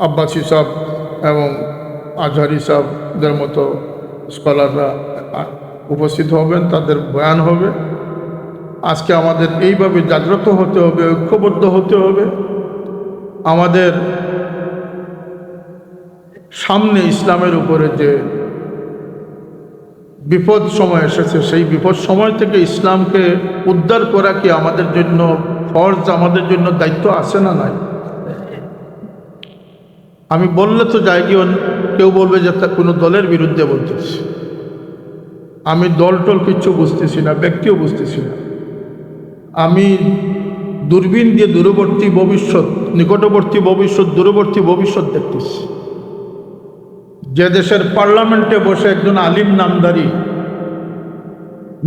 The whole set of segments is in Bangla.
আব্বাসী সাহেব এবং আজহারি সাহেবদের মতো স্কলাররা উপস্থিত হবেন, তাদের বয়ান হবে। আজকে আমাদের এইভাবে জাগ্রত হতে হবে, ঐক্যবদ্ধ হতে হবে। আমাদের সামনে ইসলামের উপরে যে বিপদ সময় এসেছে, সেই বিপদ সময় থেকে ইসলামকে উদ্ধার করা কি আমাদের জন্য ফরজ, আমাদের জন্য দায়িত্ব আছে না নাই? আমি বললে তো যাই কি কেউ বলবে যে তা কোনো দলের বিরুদ্ধে বলতেছি। আমি দল টল কিচ্ছু বুঝতেছি না, ব্যক্তিও বুঝতেছি না। আমি দূরবীন দিয়ে দূরবর্তী ভবিষ্যৎ, নিকটবর্তী ভবিষ্যৎ, দূরবর্তী ভবিষ্যৎ দেখতেছি। যে দেশের পার্লামেন্টে বসে একজন আলিম নামদারি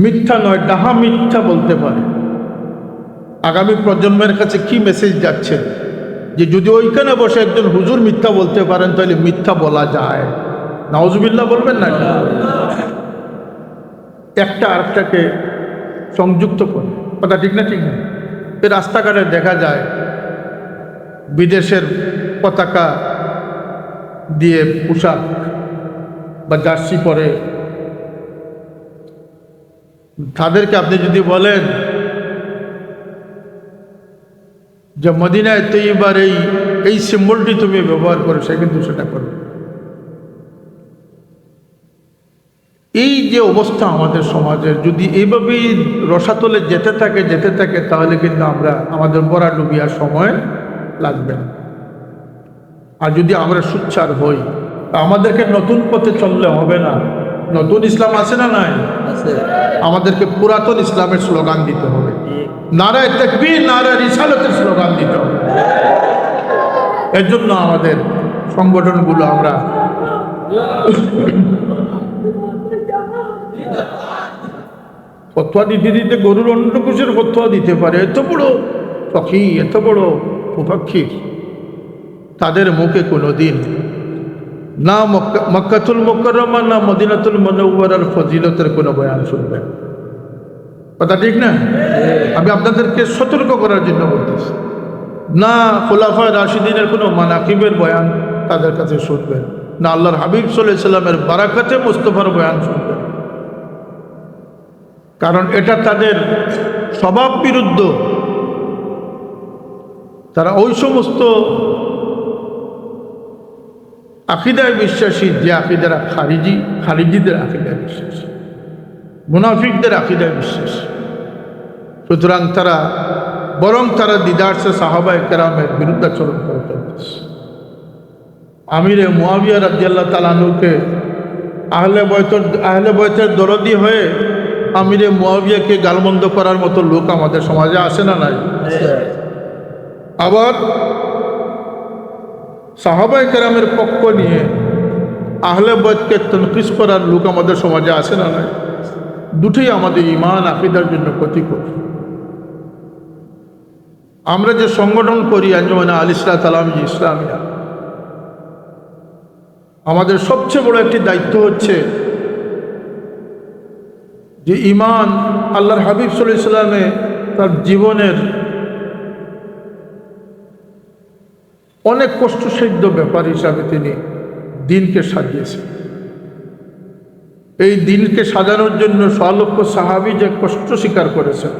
মিথ্যা নয় ডাহা মিথ্যা বলতে পারে, আগামী প্রজন্মের কাছে কি মেসেজ যাচ্ছে? যে যদি ওইখানে বসে একজন হুজুর মিথ্যা বলতে পারেন তাহলে মিথ্যা বলা যায়। নাউজুবিল্লাহ বলবেন না? একটা আরেকটাকে সংযুক্ত করে, কথা ঠিক না? ঠিক না? এই রাস্তাঘাটে দেখা যায় বিদেশের পতাকা দিয়ে পোশাক বা জার্সি পরে। তাদেরকে আপনি যদি বলেন যে মদিনায় তৈবার এই সিম্বলটি তুমি ব্যবহার করো, সে কিন্তু সেটা করবে। এই যে অবস্থা আমাদের সমাজের, যদি এইভাবেই রসাতলে যেতে থাকে তাহলে কিন্তু আমাদের বড়া ডুবিয়ার সময় লাগবে না। আর যদি আমরা সুচ্চার হই, আমাদেরকে নতুন পথে চললে হবে না। নতুন ইসলাম আছে না নাই? আমাদেরকে পুরাতন ইসলামের স্লোগান দিতে হবে, নারায়ে তাকবীর, নারায়ে রিসালাতের স্লোগান দিতে হবে। এর জন্য আমাদের সংগঠনগুলো আমরা ফতোয়া দিতে গরুর অন্নকুশের ফতোয়া দিতে পারে এত বড় সখী, এত বড় মুফাক্কির, তাদের মুখে কোনোদিন না মক্কাতুল মুকাররমা না মদিনাতুল মুনাওয়ারার ফজিলতের কোনো বয়ান শুনবেন। কথা ঠিক না? আমি আপনাদেরকে সতর্ক করার জন্য বলতেছি, না খুলাফায়ে রাশিদিনের কোনো মানাকিবের বয়ান তাদের কাছে শুনবেন, না আল্লাহর হাবিব সাল্লাল্লাহু আলাইহি সাল্লামের বারাকাতে মুস্তাফার বয়ান শুনবেন। কারণ এটা তাদের স্বভাব বিরুদ্ধ। তারা ওই সমস্ত আকিদায় বিশ্বাসী যে আকিদারা খারিজিদের আকিদায় বিশ্বাসী, মুনাফিকদের আকিদায় বিশ্বাসী। সুতরাং তারা দিদারসে সাহাবায়ে কেরামের বিরুদ্ধাচরণ করে চলতেছে। আমিরে মুআবিয়া রাদিয়াল্লাহু তাআলা আনহুকে আহলে বয়তের দরদি হয়ে আমিরে মুআবিয়াকে গালমন্দ করার মতো লোক আমাদের সমাজে আসে না নাই? আবার সাহাবায়ে কেরামের পক্ষ নিয়ে আহলে বয়তকে তনকিস করার লোক আমাদের সমাজে আসে না নাই? দুটোই আমাদের ঈমান আকীদার জন্য ক্ষতিকর। আমরা যে সংগঠন করি আঞ্জুমানে আল ইসলাহ তালামী ইসলামিয়া, আমাদের সবচেয়ে বড় একটি দায়িত্ব হচ্ছে যে ঈমান আল্লাহর হাবিব সাল্লাল্লাহু আলাইহি ওয়াসাল্লামে তার জীবনের অনেক কষ্টসাধ্য ব্যাপার হিসাবে তিনি দিনকে সাজিয়েছেন। এই দিনকে সাজানোর জন্য সলক্ষ সাহাবী যে কষ্ট স্বীকার করেছেন,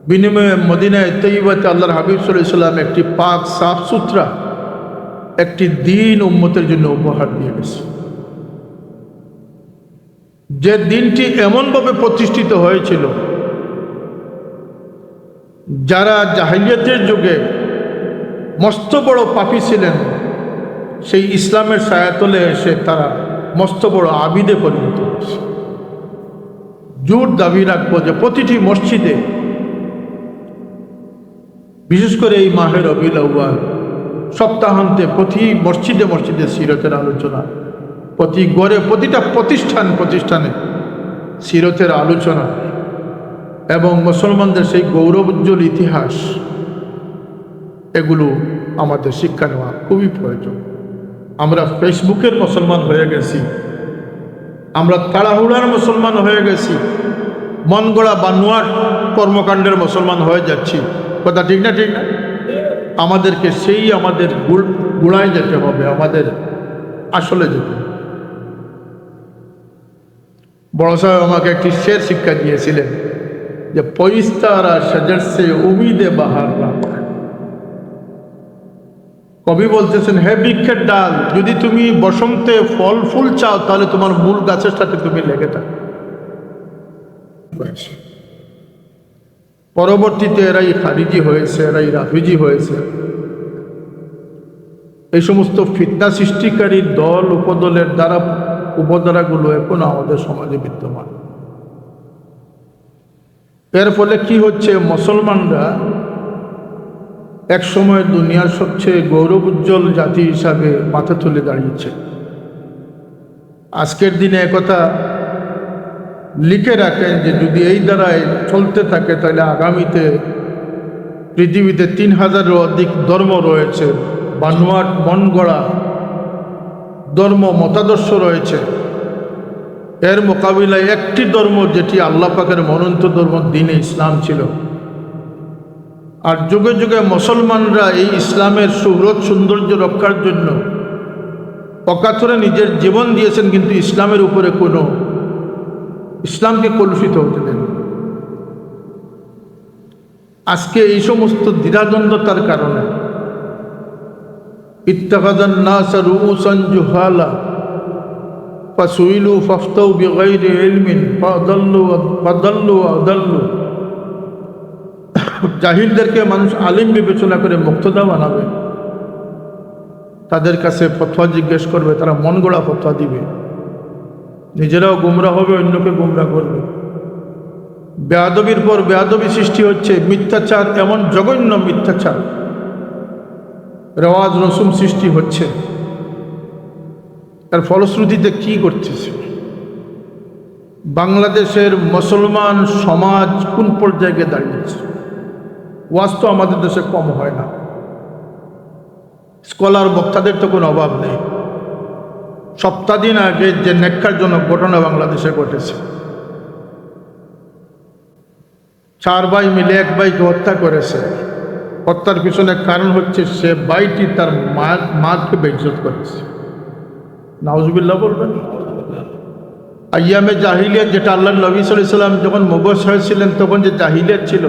বিনিময়ে মদিনায় তৈবাতে আল্লাহর হাবিব সাল্লাল্লাহু আলাইহি ওয়াসাল্লাম একটি পাক সাফ সুতরা একটি দিন উম্মতের জন্য উপহার দিয়ে গেছে। যে দিনটি এমনভাবে প্রতিষ্ঠিত হয়েছিল, যারা জাহিলিয়াতের যুগে মস্ত বড় পাপী ছিলেন, সেই ইসলামের ছায়াতলে এসে তারা মস্ত বড় আবিদে পরিণত হয়েছে। জোর দাবি রাখবো যে প্রতিটি মসজিদে, বিশেষ করে এই মাহে রবিউল আউয়াল সপ্তাহান্তে প্রতি মসজিদে সিরতের আলোচনা, প্রতি গড়ে প্রতিটা প্রতিষ্ঠানে সিরতের আলোচনা এবং মুসলমানদের সেই গৌরবোজ্জ্বল ইতিহাস, এগুলো আমাদের শিক্ষা নেওয়া খুবই প্রয়োজন। আমরা ফেসবুকের মুসলমান হয়ে গেছি, আমরা তাড়াহুড়ার মুসলমান হয়ে গেছি, মন গড়া বানোয়াট কর্মকাণ্ডের মুসলমান হয়ে যাচ্ছি। কথা ঠিক না? ঠিক না? আমাদেরকে সেই আমাদের গুড়ায় যেতে হবে, আমাদের আসলে যেতে হবে। বড় সাহেব আমাকে একটি শের শিক্ষা দিয়েছিলেন যে পরিস্তারা সাজার সে উমিদে বাহার রাখ। কবি বলতেছেন, হে বৃক্ষের ডাল, যদি তুমি বসন্তে ফল ফুল চাও তাহলে তোমার মূল গাছের সাথে তুমি লেগে থাকো। পরবর্তীতে এরাই খারিজি হয়েছে, এরাই রাফিজি হয়েছে। এই সমস্ত ফিতনা সৃষ্টিকারী দল উপদলের দ্বারা উপধারাগুলো এখনো আমাদের সমাজে বিদ্যমান। এর ফলে কি হচ্ছে, মুসলমানরা এক সময় দুনিয়ার সবচেয়ে গৌরবোজ্জ্বল জাতি হিসাবে মাথা তুলে দাঁড়িয়েছে। আজকের দিনে একথা লিখে রাখেন যে যদি এই দ্বারায় চলতে থাকে তাহলে আগামীতে পৃথিবীতে 3000-এরও অধিক ধর্ম রয়েছে, বানোয়াট মন গড়া ধর্ম মতাদর্শ রয়েছে। এর মোকাবিলায় একটি ধর্ম, যেটি আল্লাহ পাকের মনোনীত ধর্ম দ্বীনে ইসলাম ছিল। আর যুগে যুগে মুসলমানরা এই ইসলামের সুরত সৌন্দর্য রক্ষার জন্য অকাতরে নিজের জীবন দিয়েছেন, কিন্তু ইসলামের উপরে কোনো ইসলামকে কলুষিত হতে দেন। আজকে এই সমস্ত দ্বিধাদ্বন্দ্বতার কারণে ইত্তাখাযান নাস রুউসান জুহালা ফাসুইলু ফাফতাউ বিগাইরি ইলমিন ফাদাল্লু আদাল্লু। জাহিলদেরকে মানুষ আলিম বিবেচনা করে মুক্তদা বানাবে, তাদের কাছে ফতোয়া জিজ্ঞেস করবে, তারা মন গড়া ফতোয়া দিবে, নিজেরাও গুমরা হবে, অন্যকে গুমরা করবে। বেয়াদবির পর বেয়াদবি সৃষ্টি হচ্ছে, মিথ্যাচার, এমন জঘন্য মিথ্যাচার, রেওয়াজ রসুম সৃষ্টি হচ্ছে। তার ফলশ্রুতিতে কি করতেছে, বাংলাদেশের মুসলমান সমাজ কোন পর্যায়ে দাঁড়িয়েছে? ওয়াজ তো আমাদের দেশে কম হয় না, স্কলার বক্তাদের তো কোনো অভাব নেই। সপ্তাহ দিন আগে যে নেককারজনক ঘটনা বাংলাদেশে ঘটেছে, 4 ভাই মিলে এক ভাইকে হত্যা করেছে। হত্যার পিছনে কারণ হচ্ছে সে ভাইটি তার মাকে বেইজ্জত করেছে। নাউজুবিল্লাহ বলবেন। আইয়ামে জাহিলিয়াত, যেটা আল্লাহ নবী সাল্লাল্লাহু আলাইহি ওয়াসাল্লাম যখন মুবশশির হয়েছিলেন তখন যে জাহিলিয়াত ছিল,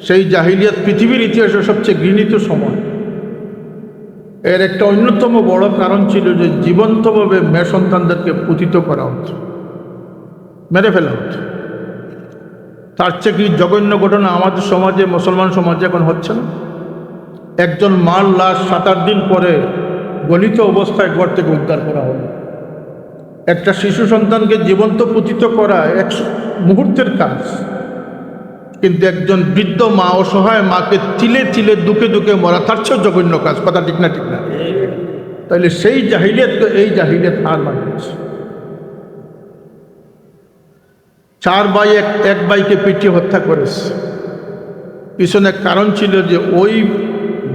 সেই জাহিলিয়াত পৃথিবীর ইতিহাসে সবচেয়ে ঘৃণিত সময়। এর একটা অন্যতম বড় কারণ ছিল যে জীবন্তভাবে মেয়ে সন্তানদেরকে পতিত করা হতো, মেরে ফেলা হতো। তার চেয়ে কি জঘন্য ঘটনা আমাদের সমাজে, মুসলমান সমাজে এখন হচ্ছে না? একজন মার লাশ 7-8 দিন পরে গলিত অবস্থায় ঘর থেকে উদ্ধার করা হলো। একটা শিশু সন্তানকে জীবন্ত পতিত করা এক মুহূর্তের কাজ, কিন্তু একজন বৃদ্ধ মা, অসহায় মাকে তিলে তিলে দুকে দুকে মরা, তার চেয়েও জঘন্য কাজ। কথা ঠিক না? ঠিক না? তাহলে সেই জাহিলিয়াত, এই জাহিলিয়াত আর মানিয়েছে। 4 ভাই এক ভাইকে পিটিয়ে হত্যা করেছে। পিছনে কারণ ছিল যে ওই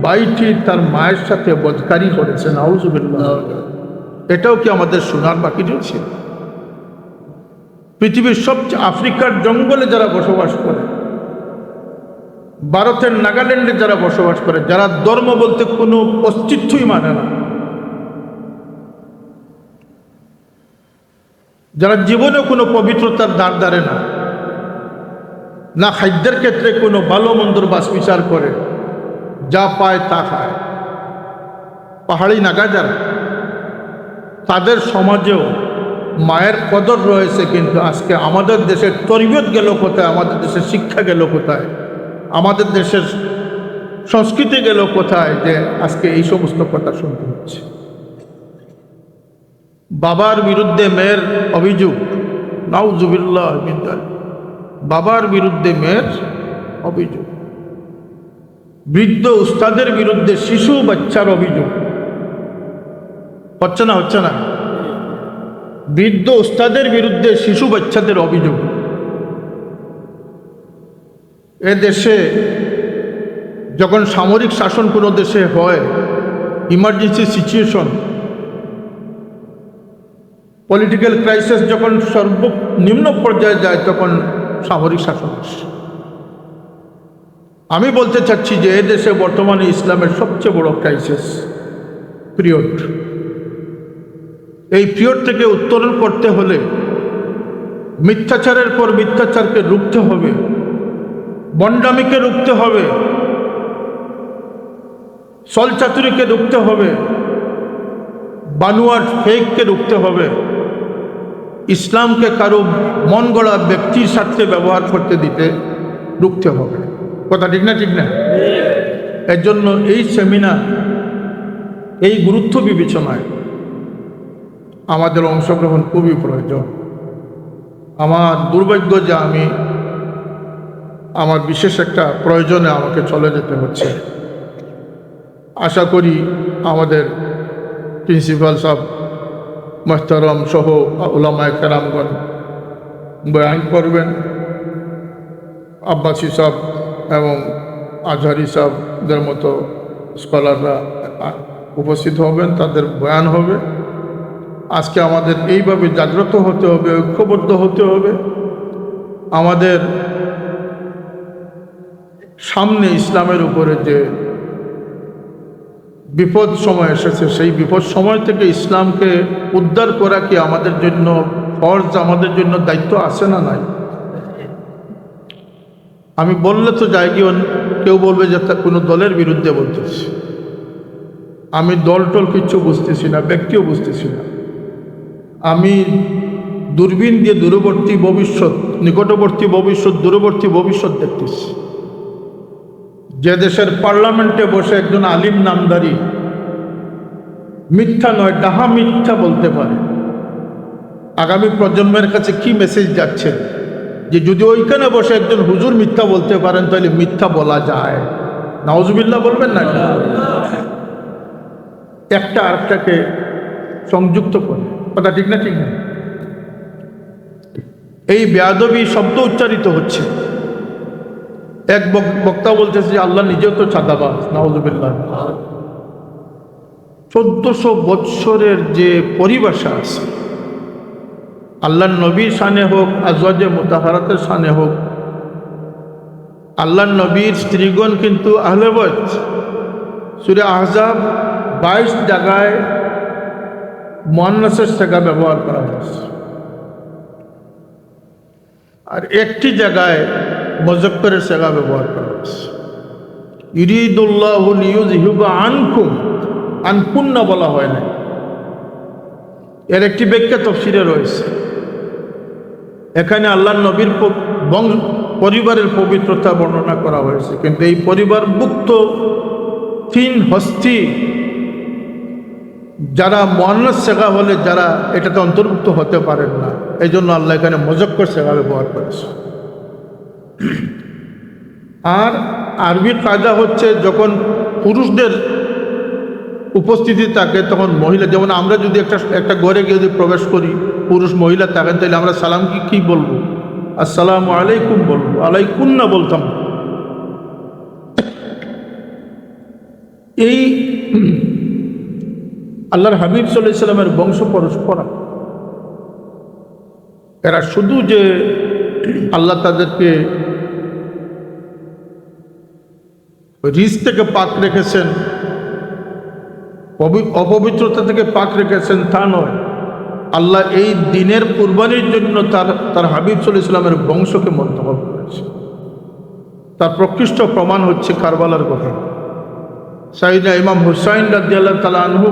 ভাইটি তার মায়ের সাথে বদকারি করেছে। নাউজুবিল্লাহ। এটাও কি আমাদের শোনার বাকি রয়েছে? পৃথিবীর সবচেয়ে আফ্রিকার জঙ্গলে যারা বসবাস করে, ভারতের নাগাল্যান্ডে যারা বসবাস করে, যারা ধর্ম বলতে কোনো অস্তিত্বই মানে না, যারা জীবনে কোনো পবিত্রতার দ্বার ধারে না, না খাদ্যের ক্ষেত্রে কোনো ভালো মন্দর বাস বিচার করে, যা পায় তা খায়, পাহাড়ি নাগা যারা, তাদের সমাজেও মায়ের কদর রয়েছে। কিন্তু আজকে আমাদের দেশের তরবিয়ত গেল কোথায়? আমাদের দেশের শিক্ষা গেল কোথায়? আমাদের দেশের সংস্কৃতি গেল কোথায় যে আজকে এই সমস্ত কথা শুনতে হচ্ছে? বাবার বিরুদ্ধে মেয়ের অভিযোগ, নাউজুবিল্লাহ মিন যালিক। বাবার বিরুদ্ধে মেয়ের অভিযোগ, বৃদ্ধ উস্তাদের বিরুদ্ধে শিশু বাচ্চার অভিযোগ। হচ্ছে না? হচ্ছে না? বৃদ্ধ উস্তাদের বিরুদ্ধে শিশু বাচ্চাদের অভিযোগ। এ দেশে যখন সামরিক শাসন কোনো দেশে হয়, ইমার্জেন্সি সিচুয়েশন, পলিটিক্যাল ক্রাইসিস যখন সর্বনিম্ন পর্যায়ে যায়, তখন সামরিক শাসন আসে। আমি বলতে চাচ্ছি যে এদেশে বর্তমানে ইসলামের সবচেয়ে বড় ক্রাইসিস পিরিয়ড। এই পিরিয়ড থেকে উত্তরণ করতে হলে মিথ্যাচারের পর মিথ্যাচারকে রুখতে হবে, বন্ডামিকে রুখতে হবে, ছলচাতুরিকে রুখতে হবে, বানুয়াট ফেককে রুখতে হবে, ইসলামকে কারো মন গড়া ব্যক্তির সাথে ব্যবহার করতে দিতে রুখতে হবে। কথা ঠিক না? ঠিক না? এর জন্য এই সেমিনার, এই গুরুত্ব বিবেচনায় আমাদের অংশগ্রহণ খুবই প্রয়োজন। আমার দুর্ভাগ্য যে আমি আমার বিশেষ একটা প্রয়োজনে আমাকে চলে যেতে হচ্ছে। আশা করি আমাদের প্রিন্সিপাল সাহেব মোহতারম সহ উলামায়ে কেরামগণ বয়ান করবেন, আব্বাসী সাহেব এবং আজহারি সাহেবদের মতো স্কলাররা উপস্থিত হবেন, তাদের বয়ান হবে। আজকে আমাদের এইভাবে জাগ্রত হতে হবে, ঐক্যবদ্ধ হতে হবে। আমাদের সামনে ইসলামের উপরে যে বিপদ সময় এসেছে, সেই বিপদ সময় থেকে ইসলামকে উদ্ধার করা কি আমাদের জন্য ফরজ, আমাদের জন্য দায়িত্ব আছে না নাই? আমি বললে তো যাই কি কেউ বলবে যে তা কোনো দলের বিরুদ্ধে বলতেছি। আমি দল টল কিচ্ছু বুঝতেছি না, ব্যক্তিও বুঝতেছি না। আমি দূরবীন দিয়ে দূরবর্তী ভবিষ্যৎ, নিকটবর্তী ভবিষ্যৎ, দূরবর্তী ভবিষ্যৎ দেখতেছি। যে দেশের পার্লামেন্টে বসে একজন আলিম নামদারি মিথ্যা নয়, ডাহা মিথ্যা বলতে পারে, আগামী প্রজন্মের কাছে কি মেসেজ যাচ্ছে? যে যদি ওইখানে বসে একজন হুজুর মিথ্যা বলতে পারেন তাহলে মিথ্যা বলা যায়। নাউজুবিল্লাহ বলবেন না? একটা আরেকটাকে সংযুক্ত করে। কথা ঠিক না? ঠিক না? এই বেয়াদবি শব্দ উচ্চারিত হচ্ছে। এক বক্তা বলতেছে যে আল্লাহ নিজেও তো চাঁদাবাজ। নাউজুবিল্লাহ। 1400 বৎসরের যে পরিভাষা আছে, আল্লাহর নবীর শানে হোক, আজওয়াজে মুতাহারাতের শানে হোক, আল্লাহর নবীর স্ত্রীগণ কিন্তু আহলে বাইত। সূরা আহজাব 22 জায়গায় মুআন্নাসের সিগা ব্যবহার করা হয়েছে, আর একটি জায়গায় মুযাক্কারের সিগা ব্যবহার করা হয়েছে। ইউরিদুল্লাহু লিইউযহিবা আনকুম, আনকুন্না বলা হয় না। এর একটি ব্যাখ্যা তাফসীরে রয়েছে। এখানে আল্লাহর নবীর পরিবারের পবিত্রতা বর্ণনা করা হয়েছে, কিন্তু এই পরিবারভুক্ত 3 হস্তি যারা মুআন্নাস সিগা হলে যারা এটাতে অন্তর্ভুক্ত হতে পারেন না, এই জন্য আল্লাহ এখানে মুযাক্কার সিগা ব্যবহার করেছে। আর আরবি কায়দা হচ্ছে যখন পুরুষদের উপস্থিতি থাকে তখন মহিলা, যেমন আমরা যদি একটা ঘরে গিয়ে যদি প্রবেশ করি, পুরুষ মহিলা থাকেন, তাহলে আমরা সালাম কি বলবো? আসসালামু আলাইকুম বলবো, আলাইকুম না বলতাম। এই আল্লাহর হাবিব সাল্লাল্লাহু আলাইহি সাল্লামের বংশ পরস্পরা, এরা শুধু যে আল্লাহ তাদেরকে রিজ থেকে পাক রেখেছেন, অপবিত্রতা থেকে পাক রেখেছেন তা নয়, আল্লাহ এই দিনের কুরবানির জন্য তার হাবিব সাল্লাল্লাহু আলাইহি সাল্লামের বংশকে মন্তব্য করেছে। তার প্রকৃষ্ট প্রমাণ হচ্ছে কারবালার কথা। সাইয়েদনা ইমাম হুসাইন রাদিয়াল্লাহু তাআলা আনহু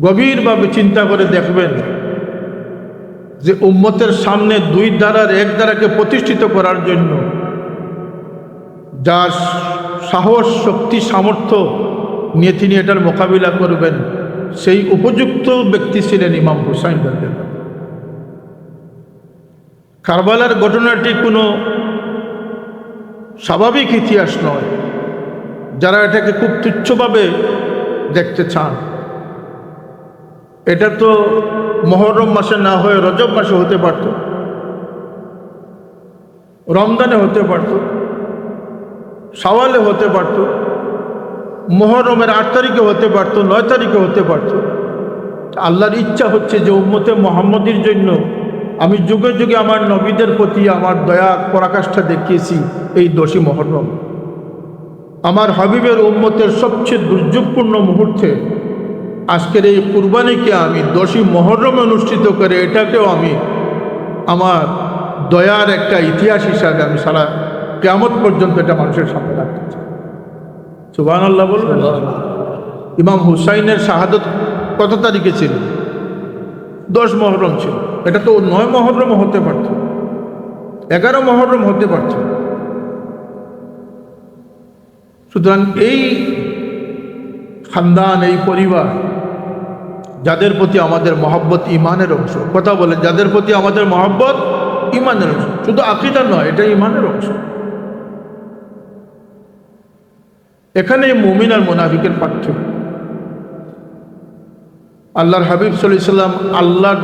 গভীরভাবে চিন্তা করে দেখবেন যে উম্মতের সামনে 2 ধারার 1 ধারাকে প্রতিষ্ঠিত করার জন্য যার সাহস, শক্তি, সামর্থ্য নিয়ে তিনি এটার মোকাবিলা করবেন, সেই উপযুক্ত ব্যক্তি ছিলেন ইমাম হুসাইন রাদিয়াল্লাহু। কারবালার ঘটনাটি কোনো স্বাভাবিক ইতিহাস নয়। যারা এটাকে খুব তুচ্ছভাবে দেখতে চান, এটা তো মুহররম মাসে না হয়ে রজব মাসে হতে পারত, রমজানে হতে পারত, শাওয়ালে হতে পারত, মুহররমের 8 তারিখে হতে পারত, 9 তারিখে হতে পারত। আল্লাহর ইচ্ছা হচ্ছে যে উম্মতে মুহাম্মদীর জন্য আমি যুগে যুগে আমার নবীদের প্রতি আমার দয়া পরাকাষ্ঠা দেখিয়েছি এই 10ই মুহররম। আমার হাবিবের উম্মতের সবচেয়ে দুর্যোগপূর্ণ মুহূর্তে আজকের এই কুরবানিকে আমি 10ই মুহররমে অনুষ্ঠিত করে এটাকেও আমি আমার দয়ার একটা ইতিহাস হিসাবে আমি সারা কিয়ামত পর্যন্ত এটা মানুষের সামনে রাখতে চাই। সুবহানাল্লাহ বলবেন। ইমাম হুসাইনের শাহাদত কত তারিখে ছিল? 10 মুহররম ছিল। এটা তো 9 মুহররম হতে পারত, 11 মুহররম হতে পারত। সুতরাং এই খানদান, এই পরিবার, যাদের প্রতি আমাদের মহব্বত ইমানের অংশ, কথা বলেন, যাদের প্রতি আমাদের মহব্বত ইমানের অংশ, শুধু আকীদা নয়, এটা ইমানের অংশ। এখানে মুমিন আর মুনাফিকের পার্থক্য। আল্লাহর হাবিব সাল্লাল্লাহু আলাইহি সাল্লাম আল্লাহর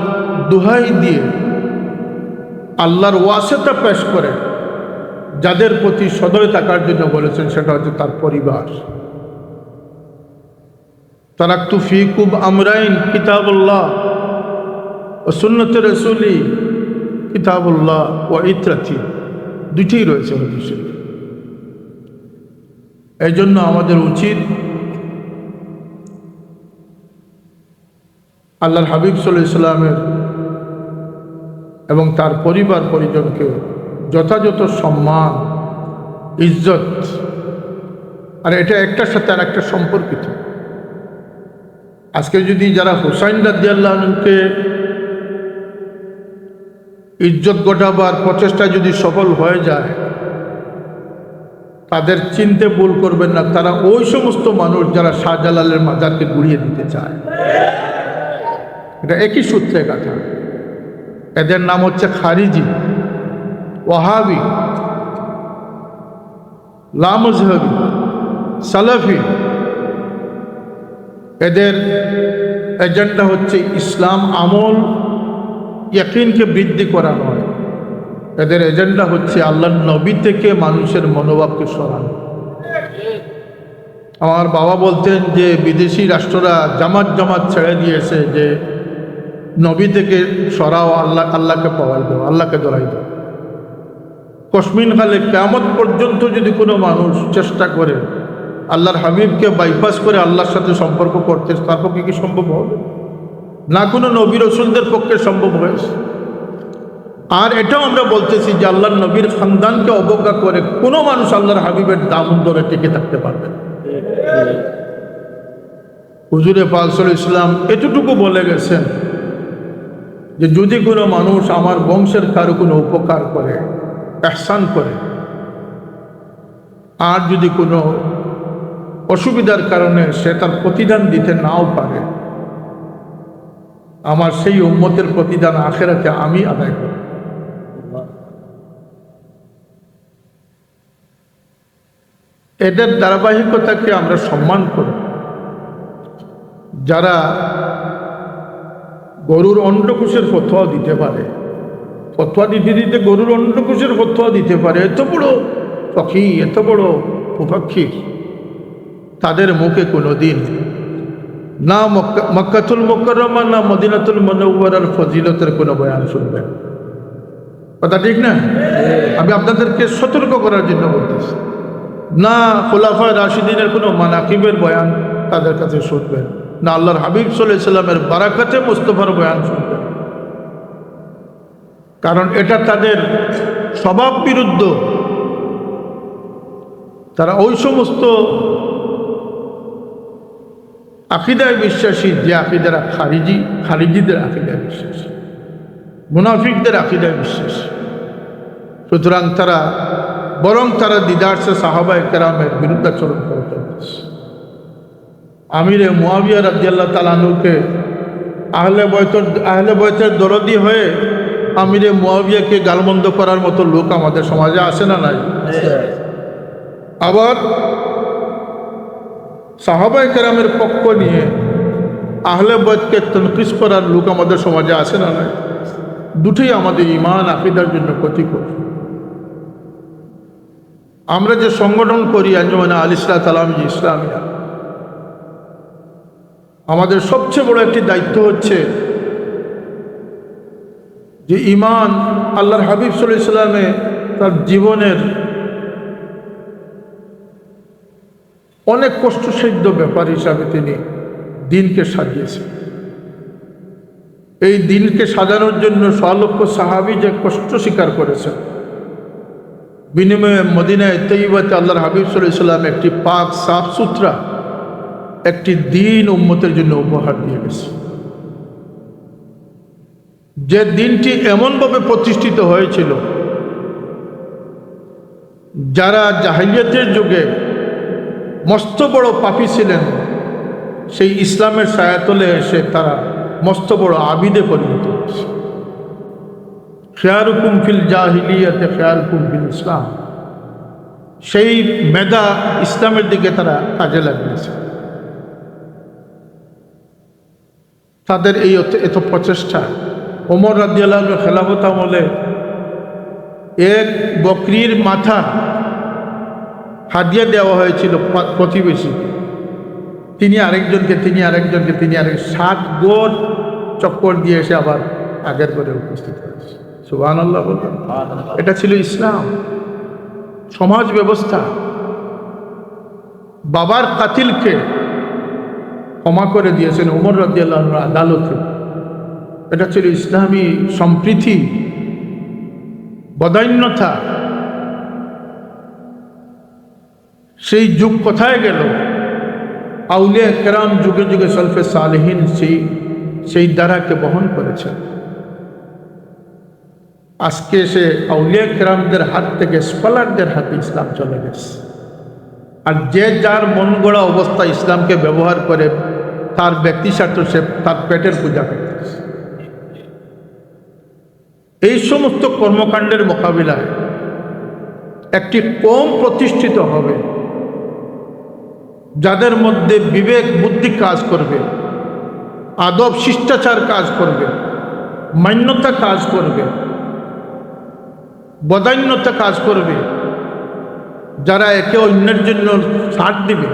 দোহাই দিয়ে আল্লাহর ওয়াসিতা পেশ করে যাদের প্রতি সদয় থাকার জন্য বলেছেন, সেটা হচ্ছে তার পরিবার। তারাকতু ফীকুম আমরাইন কিতাবুল্লাহ ও সুন্নতে রাসূলি, কিতাবুল্লাহ ও ইত্রাতি, দুইটাই রয়েছে হাদিসে। এই জন্য আমাদের উচিত আল্লাহর হাবিব সাল্লাল্লাহু আলাইহি সাল্লামের এবং তার পরিবার পরিজনকে যথাযথ সম্মান, ইজ্জত, আর এটা একটার সাথে আর একটা সম্পর্কিত। আজকে যদি যারা হুসাইন রাদিয়াল্লাহু আনহুকে ইজ্জত ঘটাবার প্রচেষ্টা যদি সফল হয়ে যায়, তাদের চিনতে ভুল করবেন না, তারা ওই সমস্ত মানুষ যারা শাহজালালের মাজারকে গুড়িয়ে দিতে চায়। এটা একই সূত্রে কথা। এদের নাম হচ্ছে খারিজি, ওয়াহাবি, লামজহবি, সালাফি। এদের এজেন্ডা হচ্ছে ইসলাম আমল, ইয়াকিনকে বৃদ্ধি করা নয়। এদের এজেন্ডা হচ্ছে আল্লাহর নবী থেকে মানুষের মনোভাবকে সরানো। আমার বাবা বলতেন যে বিদেশি রাষ্ট্ররা জামাত জামাত ছেড়ে দিয়েছে, যে নবী থেকে সরাও, আল্লাহকে পাওয়াই দাও, আল্লাহকে ধরাই দাও। কসমিন কালে কিয়ামত পর্যন্ত যদি কোনো মানুষ চেষ্টা করে আল্লাহর হাবিবকে বাইপাস করে আল্লাহর সাথে সম্পর্ক করতে, তার পক্ষে কি সম্ভব হবে? না কোনো নবী রাসূলদের পক্ষে সম্ভব হয়েছে। আর এটাও আমরা বলতেছি যে আল্লাহর নবীর খানদানকে অবজ্ঞা করে কোনো মানুষ আল্লাহর হাবিবের দামন ধরে টিকে থাকতে পারবে না। হুজুরে পাক সাল্লাল্লাহু আলাইহি ওয়াসাল্লাম এতটুকু বলে গেছেন যে যদি কোনো মানুষ আমার বংশের কারো কোনো উপকার করে, ইহসান করে, আর যদি কোনো অসুবিধার কারণে সে তার প্রতিদান দিতে নাও পারে, আমার সেই উম্মতের প্রতিদান আখিরাতে আমি আদায় করব। এদের ধারাবাহিকতাকে আমরা সম্মান করি। যারা গরুর অন্ডকোষের ফতোয়া দিতে পারে, ফতোয়া দিতে দিতে গরুর অন্ডকোষের ফতোয়া দিতে পারে, এত বড় ফকি, এত বড় মুফাক্কির, তাদের মুখে কোনো দিন না মক্কাতুল মুকাররমা না মদিনাতুল মুনাওয়ারার ফজিলতের কোনো বয়ান শুনবেন। কথা ঠিক না? আমি আপনাদেরকে সতর্ক করার জন্য বলতেছি। না খুলাফায়ে রাশিদিনের কোনো মানাকিবের বয়ান তাদের কাছে শুনবেন, না আল্লাহর হাবিব সাল্লাল্লাহু আলাইহি সাল্লামের বারাকাতে মুস্তাফার বয়ান শুনবেন। কারণ এটা তাদের স্বভাব বিরুদ্ধ। তারা ওই সমস্ত আকীদায় বিশ্বাসী যে আকীদারা খারিজিদের আকীদায় বিশ্বাসী, মুনাফিকদের আকীদায় বিশ্বাসী। সুতরাং তারা দিদারসে সাহাবায়ে কেরামের বিরুদ্ধাচরণ করে চলতেছে। আমিরে মুয়াবিয়া রাদিয়াল্লাহু তাআলা আনহুকে আহলে বয়তের দরদি হয়ে আমিরে মুয়াবিয়াকে গালমন্দ করার মতো লোক আমাদের সমাজে আসে না নাই? আবার সাহাবায়ে কেরামের পক্ষ নিয়ে আহলে বয়তকে তনকিস করার লোক আমাদের সমাজে আসে না নাই? দুটোই আমাদের ঈমান আকীদার জন্য ক্ষতিকর। আমরা যে সংগঠন করি আঞ্জুমানে আল ইসলাহ তালামি ইসলামিয়া, আমাদের সবচেয়ে বড় একটি দায়িত্ব হচ্ছে যে ঈমান আল্লাহর হাবিব সাল্লাল্লাহু আলাইহি ওয়াসাল্লামে তার জীবনের অনেক কষ্টসাধ্য ব্যাপার হিসাবে তিনি দিনকে সাজিয়েছেন। এই দিনকে সাজানোর জন্য সলক্ষ সাহাবী যে কষ্ট স্বীকার করেছেন, বিনিময়ে মদিনায় তৈয়বাতে আল্লাহর হাবিব সাল্লাল্লাহু আলাইহি ওয়াসাল্লাম একটি পাক সাফ সুতরা একটি দিন উম্মতের জন্য উপহার দিয়ে গেছে। যে দিনটি এমনভাবে প্রতিষ্ঠিত হয়েছিল, যারা জাহিলিয়াতের যুগে মস্ত বড় পাপী ছিলেন, সেই ইসলামের ছায়াতলে এসে তারা মস্ত বড় আবিদে পরিণত হয়েছে। খিয়ারুকুম ফিল জাহিলিয়াতে খিয়ারুকুম ফিল ইসলাম, সেই মেধা ইসলামের দিকে তারা কাজে লাগিয়েছে। তাদের এই এত প্রচেষ্টা, ওমর রাদিয়াল্লাহু আনহু খেলাফত আমলে এক বকরির মাথা হাদিয়া দেওয়া হয়েছিল প্রতিবেশীকে, তিনি আরেকজনকে, তিনি আরেকজনকে, তিনি আরেক 7 গোর চক্কর দিয়ে এসে আবার আগের করে উপস্থিত হয়েছে। সুবহানাল্লাহ বলবেন। এটা ছিল ইসলাম সমাজ ব্যবস্থা। বাবার কাতিলকে ক্ষমা করে দিয়েছেন ওমর রাদিয়াল্লাহু আনহু আদালতে। এটা ছিল ইসলামী সম্প্রীতি, বদান্যতা। সেই যুগ কোথায় গেল? আউলিয়া কেরাম যুগে যুগে সলফে সালেহিন সেই ধারাকে বহন করেছেন। আজকে সে আউলিয়া কেরামদের হাত থেকে স্কলারদের হাতে ইসলাম চলে গেছে। আর যে যার মন গড়া অবস্থা ইসলামকে ব্যবহার করে তার ব্যক্তি স্বার্থ সে তার পেটের পূজা করতেছে। এই সমস্ত কর্মকাণ্ডের মোকাবিলায় একটি কম প্রতিষ্ঠিত হবে যাদের মধ্যে বিবেক বুদ্ধি কাজ করবে, আদব শিষ্টাচার কাজ করবে, মান্যতা কাজ করবে, বদান্যতা কাজ করবে, যারা একে অন্যের জন্য ছাড় দিবে,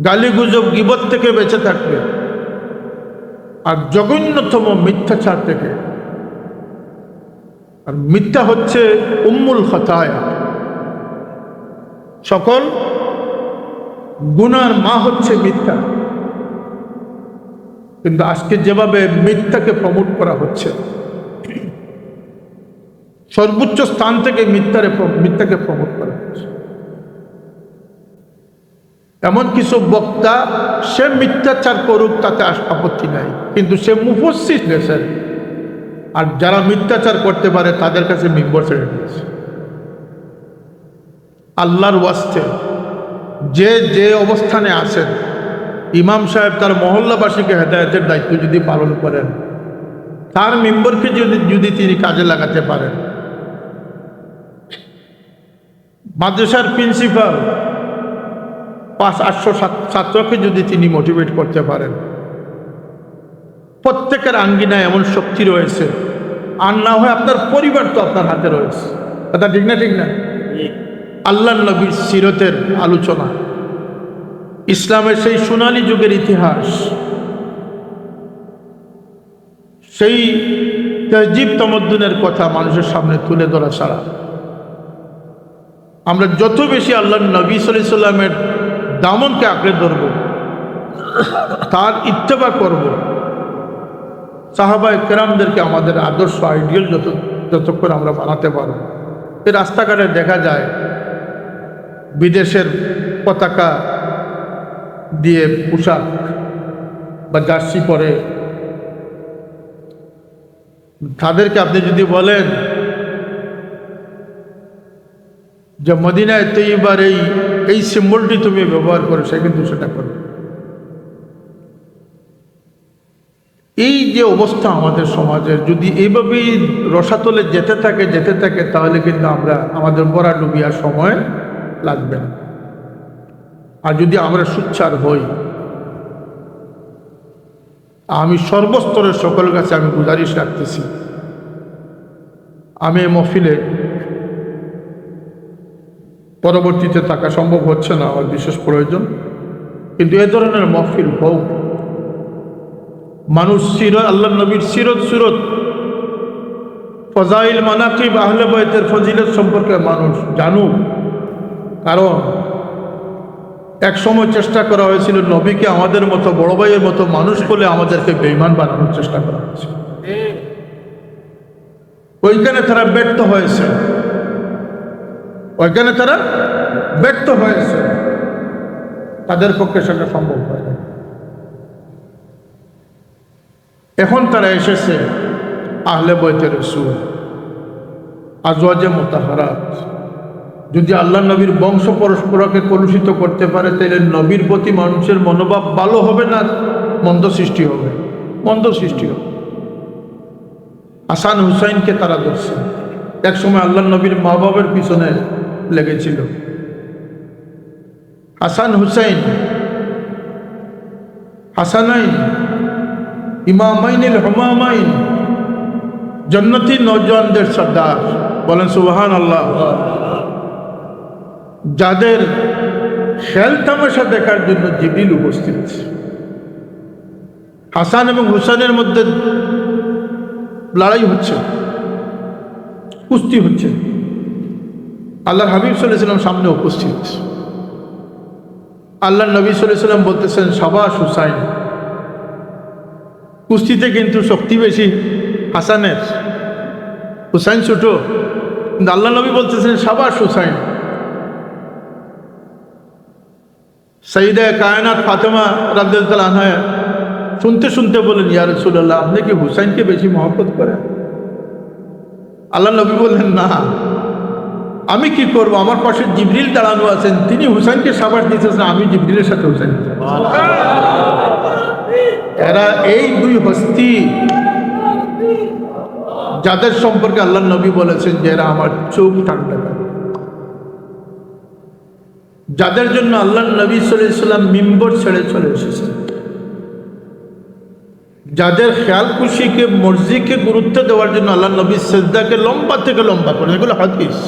গালিগুজব গীবত থেকে বেঁচে থাকবে, আর জঘন্যতম মিথ্যাচার থেকে। আর মিথ্যা হচ্ছে উম্মুল খতায়া, সকল গুনার মা হচ্ছে মিথ্যা। কিন্তু আজকে যেভাবে মিথ্যাকে প্রমোট করা হচ্ছে, সর্বোচ্চ স্থান থেকে মিথ্যাকে প্রমোট করা হচ্ছে। এমন কিছু বক্তা, সে মিথ্যাচার করুক তাতে আপত্তি নাই, কিন্তু সে মুফাসসির গেছেন, আর যারা মিথ্যাচার করতে পারে তাদের কাছে মিম্বর ছেড়ে দিয়েছে। আল্লাহর ওয়াস্তে যে যে অবস্থানে আছেন, ইমাম সাহেব তার মহল্লাবাসীকে হেদায়েতের দায়িত্ব যদি পালন করেন, তার মেম্বরকে যদি তিনি কাজে লাগাতে পারেন, মাদ্রাসার প্রিন্সিপাল 500-800 ছাত্রকে যদি তিনি মোটিভেট করতে পারেন, প্রত্যেকের আঙ্গিনায় এমন শক্তি রয়েছে। আর না হয় আপনার পরিবার তো আপনার হাতে রয়েছে। কথা ঠিক না? ঠিক না? আল্লাহর নবীর সিরতের আলোচনা, ইসলামের সেই সোনালী যুগের ইতিহাস, সেই তাহজিব তামাদ্দুনের কথা মানুষের সামনে তুলে ধরা ছাড়া আমরা যত বেশি আল্লাহর নবী সাল্লাল্লাহু আলাইহি ওয়াসাল্লামের দামনকে আঁকড়ে ধরব, তার ইত্তেবা করব, সাহাবায়ে কেরামদেরকে আমাদের আদর্শ আইডিয়াল যতক্ষণ আমরা বানাতে পারব। এই রাস্তাঘাটে দেখা যায় বিদেশের পতাকা দিয়ে পোশাক বা জার্সি পরে, তাদেরকে আপনি যদি বলেন যে মদিনায় তৈবার এই সিম্বলটি তুমি ব্যবহার করো, সে কিন্তু সেটা করবে। এই যে অবস্থা আমাদের সমাজের, যদি এইভাবেই রসাতলে যেতে থাকে তাহলে কিন্তু আমাদের বড়া ডুবিয়ার সময় লাগবে না। আর যদি আমরা সুচ্চার হই, আমি সর্বস্তরের সকলের কাছে আমি গুজারিশ রাখতেছি, আমি এই মহফিলে পরবর্তীতে থাকা সম্ভব হচ্ছে না, আমার বিশেষ প্রয়োজন, কিন্তু এ ধরনের মহফিল হোক, মানুষ আল্লাহ নবীর সিরত সুরত ফজাইল মানাকিব আহলে বাইতের ফজিলত সম্পর্কে মানুষ জানুক। কারণ এক সময় চেষ্টা করা হয়েছিল নবীকে আমাদের মতো বড় ভাইয়ের মতো মানুষ বলে আমাদেরকে বেঈমান বানানোর চেষ্টা করা হয়েছিল। ওইখানে তারা ব্যর্থ হয়েছে, ওইখানে তারা ব্যর্থ হয়েছে, তাদের পক্ষে সেটা সম্ভব হয় না। এখন তারা এসেছে আহলে বাইতে রাসূল, আজওয়াজে মুতাহহারাত। যদি আল্লাহ নবীর বংশ পরস্পরকে কলুষিত করতে পারে, তাহলে নবীর প্রতি মানুষের মনোভাব ভালো হবে না মন্দ সৃষ্টি হবে? মন্দ সৃষ্টি হবে। হাসান হুসাইনকে তারা ধরছে। এক সময় আল্লাহ নবীর মা বাবার পিছনে লেগেছিল। হাসান হুসাইন, হাসানাইন ইমামাইনিল হুমামাইন, জান্নাতি নওজওয়ানদের সর্দার, বলেন সুবহানাল্লাহ। যাদের খেল তামাশা দেখার জন্য জিবরিল উপস্থিত। হাসান এবং হুসাইনের মধ্যে লড়াই হচ্ছে, কুস্তি হচ্ছে। আল্লাহর হাবিব সাল্লাল্লাহু আলাইহি ওয়াসাল্লাম সামনে উপস্থিত। আল্লাহর নবী সাল্লাল্লাহু আলাইহি ওয়াসাল্লাম বলতেছেন, শাবাশ হুসাইন। কুস্তিতে কিন্তু শক্তি বেশি হাসানের, হুসাইন ছোট। কিন্তু আল্লাহ নবী বলতেছেন, শাবাশ হুসাইন। সাইয়্যিদা কায়নাত ফাতেমা রাদিয়াল্লাহু আনহা শুনতে শুনতে বলেন, ইয়া রাসূলুল্লাহ, আপনি কি হুসাইনকে বেশি মহব্বত করেন? আল্লাহ নবী বললেন, না, আমি কি করব, আমার পাশে জিবরিল দাঁড়ানো আছেন, তিনি হুসাইনকে শাবাশ দিতেছেন, আমি জিবরিলের সাথে হুসাইন। এরা এই দুই হস্তি যাদের সম্পর্কে আল্লাহ নবী বলেছেন যে এরা আমার চোখ ঠান্ডা করে, যাদের জন্য আল্লাহ নবী সাল্লাল্লাহু আলাইহি ওয়াসাল্লাম মিম্বর ছেড়ে চলে এসেছেন, যাদের খেয়াল খুশিকে মর্জিকে গুরুত্ব দেওয়ার জন্য আল্লাহ নবী সিজদাকে লম্বা থেকে লম্বা করেন। এগুলো হাদিস।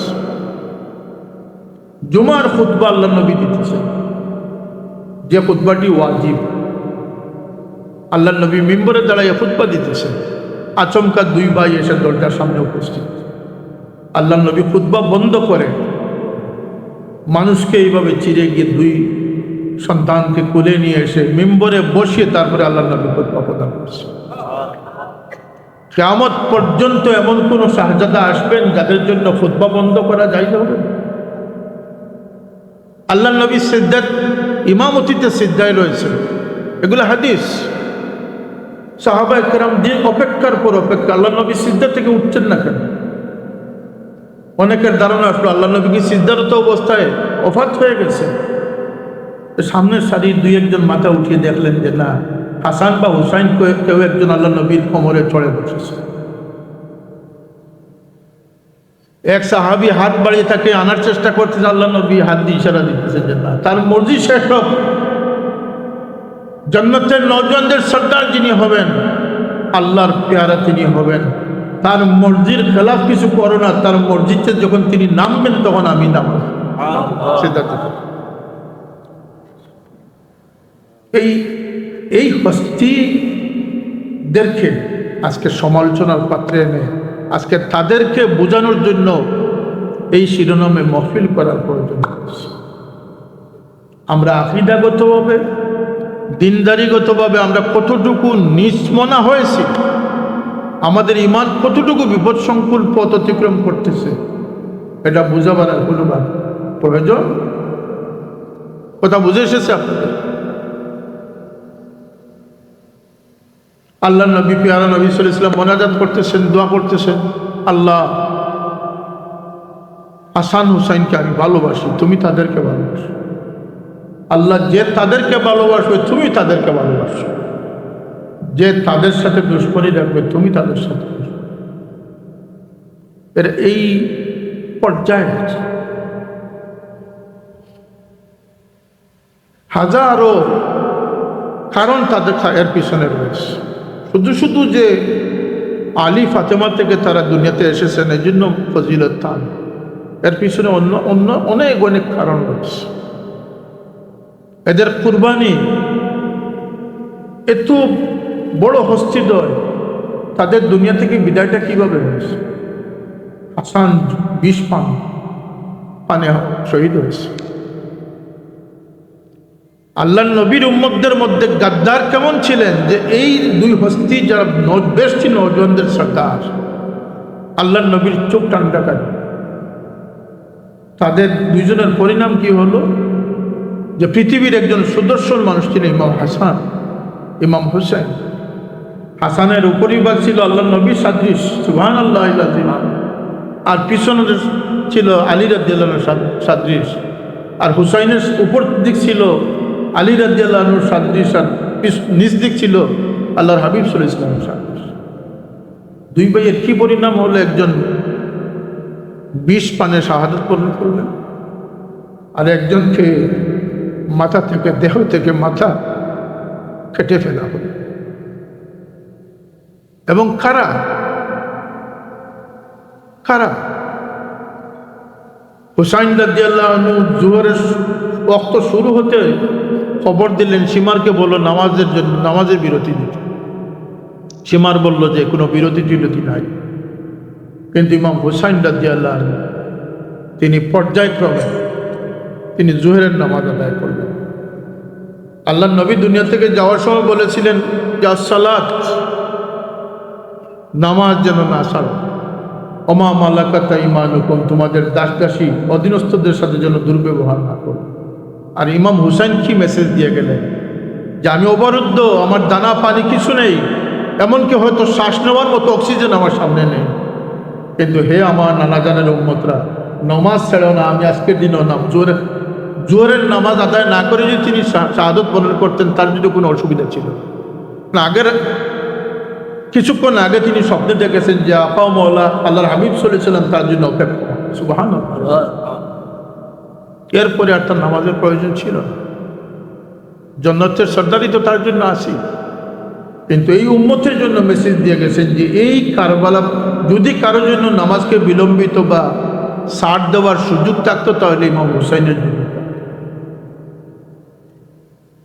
জুমার খুতবা আল্লাহ নবী দিতেছেন, যে খুতবাটি ওয়াজিব। আল্লাহ নবী মিম্বরে দাঁড়াইয়া খুতবা দিতেছেন, আচমকা দুই ভাই এসে দরজার সামনে উপস্থিত। আল্লাহ নবী খুতবা বন্ধ করে মানুষকে এইভাবে চিরে গিয়ে দুই সন্তানকে কোলে নিয়ে এসে মিম্বরে বসিয়ে তারপরে আল্লাহ নবী খুতবা প্রদান করছে। কিয়ামত পর্যন্ত এমন কোন শাহজাদা আসবেন যাদের জন্য খুতবা বন্ধ করা যাইতে হবে? আল্লাহ নবী সিজদাত ইমামতিতে সিজদায় রয়েছে, এগুলো হাদিস। সাহাবায়ে কেরাম দিন অপেক্ষার পর অপেক্ষা, আল্লাহ নবী সিজদা থেকে উঠছেন না কেন? অনেকের ধারণা আসলো আল্লাহ নবী কি সিজদারত অবস্থায় ওফাত হয়ে গেছে। সামনের সারির দুই একজন মাথা উঠিয়ে দেখলেন যে না, হাসান বা হুসাইন কেউ একজন আল্লাহ নবীর কোমরে চড়ে বসেছে। এক সাহাবী হাত বাড়িয়ে তাকে আনার চেষ্টা করতেছে, আল্লাহ নবী হাত দিয়ে ইশারা দিতেছেন যে না, তার মর্জি শেষ হোক। জান্নাতের নওজওয়ানদের সর্দার যিনি হবেন, আল্লাহর পেয়ারা তিনি হবেন, তার মর্জির খেলাফ কিছু করো না। তার মর্জিতে যখন তিনি নামবেন তখন আমি নামব। এই হস্তিদেরকে আজকে সমালোচনার পাত্রে এনে আজকে তাদেরকে বোঝানোর জন্য এই শিরোনামে মহফিল করার প্রয়োজন। আমরা আকীদাগতভাবে, দিনদারিগতভাবে আমরা কতটুকু নিষ্মনা হয়েছি, আমাদের ঈমান কতটুকু বিপদসংকুল পথ অতিক্রম করতেছে, এটা বোঝাবার আর কোনো প্রয়োজন। কথা বুঝে এসেছে আপনাদের? আল্লাহ নবী পেয়ারা নবী সাল্লাল্লাহু আলাইহি ওয়াসাল্লাম মোনাজাত করতেছেন, দোয়া করতেছেন, আল্লাহ হাসান হুসাইনকে আমি ভালোবাসি, তুমি তাদেরকে ভালোবাসো। আল্লাহ যে তাদেরকে ভালোবাসবে তুমি তাদেরকে ভালোবাসো, যে তাদের সাথে দুশ্মনী রাখবে তুমি তাদের সাথে। এর এই পর্যায়ে হাজারো কারণ তাদের এর পিছনে রয়েছে। শুধু যে আলী ফাতেমা থেকে তারা দুনিয়াতে এসেছেন এই জন্য ফজিলত তা, এর পিছনে অন্য অনেক কারণ রয়েছে। এদের কুরবানি এত বড় হস্তিদ্বয়, তাদের দুনিয়া থেকে বিদায়টা কিভাবে হয়েছে? হাসান 20 পানে শহীদ হয়েছে। আল্লাহ নবীর উম্মতদের মধ্যে গাদ্দার কেমন ছিলেন, যে এই দুই হস্তি যারা বেশি নওজওয়ানদের সর্দার, আল্লাহ নবীর চোখ ঠান্ডা করে। তাদের দুইজনের পরিণাম কি হলো, যে পৃথিবীর একজন সুদর্শন মানুষ ছিলেন ইমাম হাসান, ইমাম হুসাইন। হাসানের উপরিভাগ ছিল আল্লাহ নবী সাদৃশ, সুবহানাল্লাহ, আর পিছনে ছিল আলী রাদিয়াল্লাহু সাদৃশ, আর হুসাইনের উপর দিক ছিল আলী রাদিয়াল্লাহু সাদৃশ, আর নিচ দিক ছিল আল্লাহর হাবিব সাল্লাল্লাহু আলাইহি ওয়াসাল্লাম সাদৃশ। দুই ভাইয়ের কি পরিণাম হলো, একজন 20 পানে শাহাদাত বরণ করলেন, আর একজনকে মাথা থেকে, দেহ থেকে মাথা কেটে ফেলা হল। এবং কারা হুসাইন রাদিয়াল্লাহু আনহু জোহরের ওয়াক্ত শুরু হতে খবর দিলেন সীমারকে, বলল নামাজের বিরতি দিতে। সীমার বলল যে কোনো বিরতি নাই। কিন্তু ইমাম হুসাইন রাদিয়াল্লাহু আনহু তিনি পর্যায়ক্রমে তিনি জোহরের নামাজ আদায় করলেন। আল্লাহ নবী দুনিয়া থেকে যাওয়ার সময় বলেছিলেন যে সালাত, নামাজ যেন না ছাড়ো, ওমা মালাকাত ঈমানুকুম, তোমাদের দাসদাসী অধীনস্থদের সাথে যেন দুর্ব্যবহার না করো। আর ইমাম হুসাইন কি মেসেজ দিয়ে গেলেন, যে আমি অবরুদ্ধ, আমার দানা পানি কিছু নেই, এমনকি হয়তো শ্বাস নেওয়ার মতো অক্সিজেন আমার সামনে নেই, কিন্তু হে আমার নানা জানের উম্মতরা, নামাজ ছেড়ো না। আমি আজকের দিনও জোহরের নামাজ আদায় না করে যদি তিনি শাহাদত বরণ করতেন, তার যদি কোনো অসুবিধা ছিল না। কিছুক্ষণ আগে তিনি স্বপ্নে দেখেছেন যে আপা মওলা আল্লাহর হাবিব চলেছিলেন, তার জন্য অপেক্ষা। সুবহানাল্লাহ। এরপরে আর তার নামাজের প্রয়োজন ছিল না। জান্নাতের সর্দারি তো তার জন্য আসি, কিন্তু এই উম্মতের জন্য মেসেজ দিয়ে গেছেন যে এই কারবালা যদি কারোর জন্য নামাজকে বিলম্বিত বা ছাড় দেওয়ার সুযোগ থাকতো, তাহলে ইমাম হুসাইনের জন্য।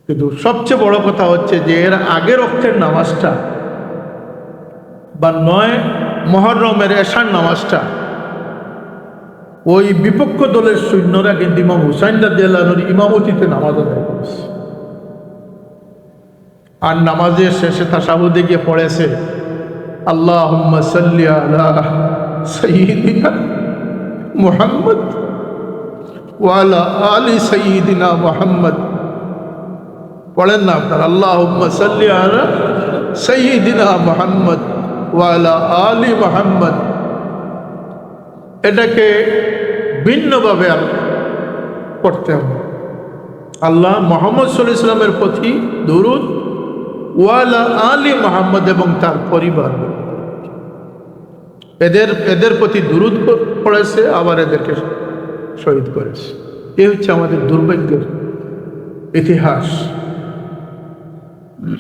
কিন্তু সবচেয়ে বড় কথা হচ্ছে যে এর আগের অক্ষের নামাজটা বা 9 মুহররমের এশার নামাজটা ওই বিপক্ষ দলের সৈন্যরা কিন্তু ইমাম হুসাইন রাদিয়াল্লাহু আনহুর ইমামতিতে নামাজ আদায় করেছে। আর নামাজের শেষে তাশাহুদে গিয়ে পড়েছে আল্লাহুম্মা সাল্লি আলা সাইয়্যিদিনা মুহাম্মদ ওয়া আলা আলি সাইয়্যিদিনা মুহাম্মদ। পড়েন না আপনার, আল্লাহুম্মা সাল্লি আলা সাইয়্যিদিনা মুহাম্মদ ওয়া আলা আলি মুহাম্মদ। এটাকে ভিন্নভাবে পড়তে হবে। আল্লাহ মুহাম্মদ সাল্লাল্লাহু আলাইহি ওয়াসাল্লামের প্রতি দরুদ, ওয়া আলা আলি মুহাম্মদ, এবং তার পরিবার, এদের প্রতি দরুদ পড়েছে, আবার এদেরকে শহীদ করেছে। এ হচ্ছে আমাদের দুর্ভাগ্যের ইতিহাস।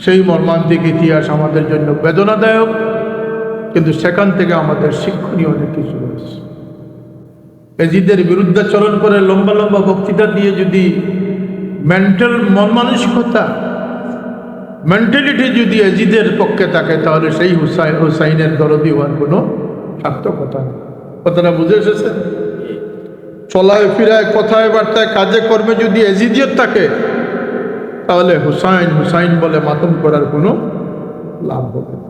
সেই মর্মান্তিক ইতিহাস আমাদের জন্য বেদনাদায়ক, কিন্তু সেখান থেকে আমাদের শিক্ষণীয় অনেক কিছু রয়েছে। এজিদের বিরুদ্ধাচরণ করে লম্বা লম্বা বক্তৃতা দিয়ে যদি মন মানসিকতা, মেন্টালিটি যদি এজিদের পক্ষে থাকে, তাহলে সেই হুসাইনের দরদি হওয়ার কোনো সার্থকতা নেই। কথাটা বুঝে এসেছে? চলায় ফিরায়, কথায় বার্তায়, কাজে কর্মে যদি এজিদিয়ত থাকে, তাহলে হুসাইন বলে মাতম করার কোনো লাভ হবে না।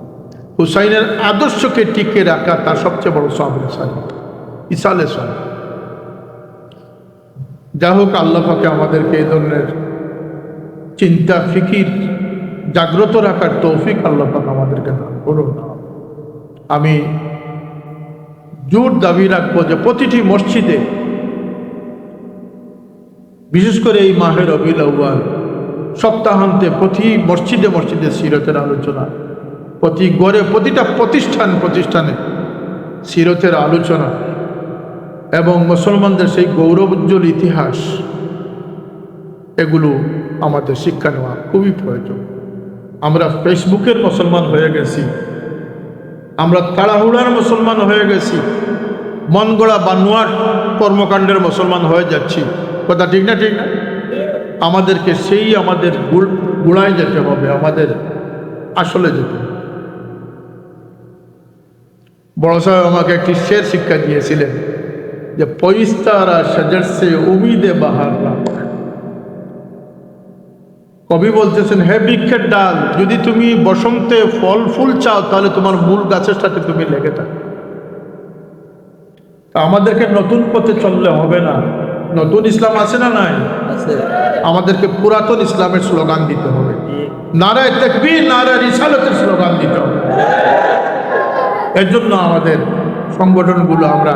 হুসাইনের আদর্শকে টিকে রাখা তার সবচেয়ে বড় সওয়াবের সাথে ইসালে সওয়াব। যা হোক, আল্লাহ পাকে আমাদেরকে এই ধরনের চিন্তা ফিকির জাগ্রত রাখার তৌফিক আল্লাহ পাক আমাদেরকে দান করুন। আমি জোর দাবি রাখবো যে প্রতিটি মসজিদে, বিশেষ করে এই মাহে রবিউল আউয়াল সপ্তাহান্তে প্রতি মসজিদে মসজিদে সিরতের আলোচনা, প্রতি গড়ে প্রতিটা প্রতিষ্ঠানে সিরতের আলোচনা এবং মুসলমানদের সেই গৌরবোজ্জ্বল ইতিহাস, এগুলো আমাদের শিক্ষা নেওয়া খুবই প্রয়োজন। আমরা ফেসবুকের মুসলমান হয়ে গেছি, আমরা তাড়াহুড়ার মুসলমান হয়ে গেছি, মন গড়া বানোয়াট কর্মকাণ্ডের মুসলমান হয়ে যাচ্ছি। কথা ঠিক না? ঠিক না? আমাদেরকে সেই আমাদের গোড়ায় যেতে হবে, আমাদের আসলে যেতে হবে। বড় সাহেব আমাকে একটি শের শিক্ষা দিয়েছিলেন যে পয়স্তারা সাজার সে উমিদে বাহার রাখ। কবি বলতেছেন, হে বৃক্ষের ডাল, যদি তুমি বসন্তে ফল ফুল চাও তাহলে তোমার মূল গাছের সাথে তুমি লেগে থাকো। তা আমাদেরকে নতুন পথে চললে হবে না। নতুন ইসলাম আছে না নাই? আমাদেরকে পুরাতন ইসলামের স্লোগান দিতে হবে। নারায়ে তাকবীর, নারায়ে রিসালাতের স্লোগান দিতে হবে। এর জন্য আমাদের সংগঠনগুলো আমরা